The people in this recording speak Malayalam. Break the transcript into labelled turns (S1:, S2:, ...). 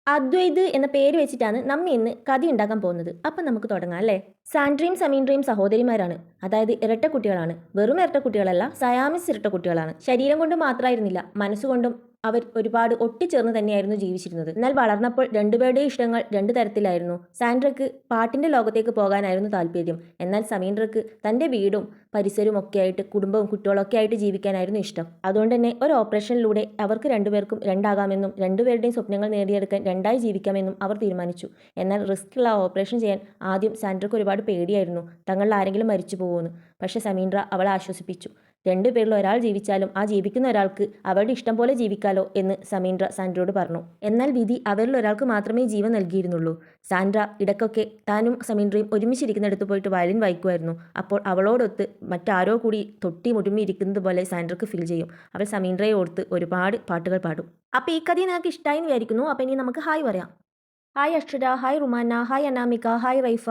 S1: അദ്വൈത് എന്ന പേര് വെച്ചിട്ടാണ് നമ്മ ഇന്ന് കഥ ഉണ്ടാക്കാൻ പോകുന്നത്. അപ്പം നമുക്ക് തുടങ്ങാം അല്ലേ? സാൻഡ്രയും സമീൻഡ്രയും സഹോദരിമാരാണ്. അതായത് ഇരട്ടക്കുട്ടികളാണ്. വെറും ഇരട്ടക്കുട്ടികളല്ല, സയാമിസ് ഇരട്ടക്കുട്ടികളാണ്. ശരീരം കൊണ്ട് മാത്രമായിരുന്നില്ല, മനസ്സുകൊണ്ടും അവർ ഒരുപാട് ഒട്ടിച്ചേർന്ന് തന്നെയായിരുന്നു ജീവിച്ചിരുന്നത്. എന്നാൽ വളർന്നപ്പോൾ രണ്ടുപേരുടെയും ഇഷ്ടങ്ങൾ രണ്ടു തരത്തിലായിരുന്നു. സാൻഡ്രയ്ക്ക് പാട്ടിന്റെ ലോകത്തേക്ക് പോകാനായിരുന്നു താല്പര്യം. എന്നാൽ സമീൻഡ്രയ്ക്ക് തന്റെ വീടും പരിസരവും ഒക്കെ ആയിട്ട് കുടുംബവും കുട്ടികളൊക്കെ ആയിട്ട് ജീവിക്കാനായിരുന്നു ഇഷ്ടം. അതുകൊണ്ട് തന്നെ ഒരു ഓപ്പറേഷനിലൂടെ അവർക്ക് രണ്ടുപേർക്കും രണ്ടാകാമെന്നും രണ്ടുപേരുടെയും സ്വപ്നങ്ങൾ നേടിയെടുക്കാൻ രണ്ടായി ജീവിക്കാമെന്നും അവർ തീരുമാനിച്ചു. എന്നാൽ റിസ്ക് ഉള്ള ഓപ്പറേഷൻ ചെയ്യാൻ ആദ്യം സാൻഡ്രയ്ക്ക് ഒരുപാട് പേടിയായിരുന്നു. തങ്ങളിൽ ആരെങ്കിലും മരിച്ചു പോകുമെന്ന്. പക്ഷെ സമീൻഡ്ര അവളെ ആശ്വസിപ്പിച്ചു. രണ്ടുപേരിൽ ഒരാൾ ജീവിച്ചാലും ആ ജീവിക്കുന്ന ഒരാൾക്ക് അവരുടെ ഇഷ്ടം പോലെ ജീവിക്കാലോ എന്ന് സമീൻഡ്ര സാൻഡ്രയോട് പറഞ്ഞു. എന്നാൽ വിധി അവരിൽ ഒരാൾക്ക് മാത്രമേ ജീവൻ നൽകിയിരുന്നുള്ളൂ. സാൻഡ്ര ഇടയ്ക്കൊക്കെ താനും സമീൻഡ്രയും ഒരുമിച്ചിരിക്കുന്നിടത്ത് പോയിട്ട് വയലിൻ വായിക്കുമായിരുന്നു. അപ്പോൾ അവളോടൊത്ത് മറ്റാരോ കൂടി തൊട്ടി മുടുമിയിരിക്കുന്നത് പോലെ സാൻഡ്രയ്ക്ക് ഫീൽ ചെയ്യും. അവൾ സമീൻഡ്രയെ ഓർത്ത് ഒരുപാട് പാട്ടുകൾ പാടും. അപ്പോൾ ഈ കഥ നിങ്ങൾക്ക് ഇഷ്ടമായി എന്ന് വിചാരിക്കുന്നു. അപ്പോൾ ഇനി നമുക്ക് ഹായ് പറയാം. ഹായ് അക്ഷര, hi Rumana, hi Anamika, hi Raifa.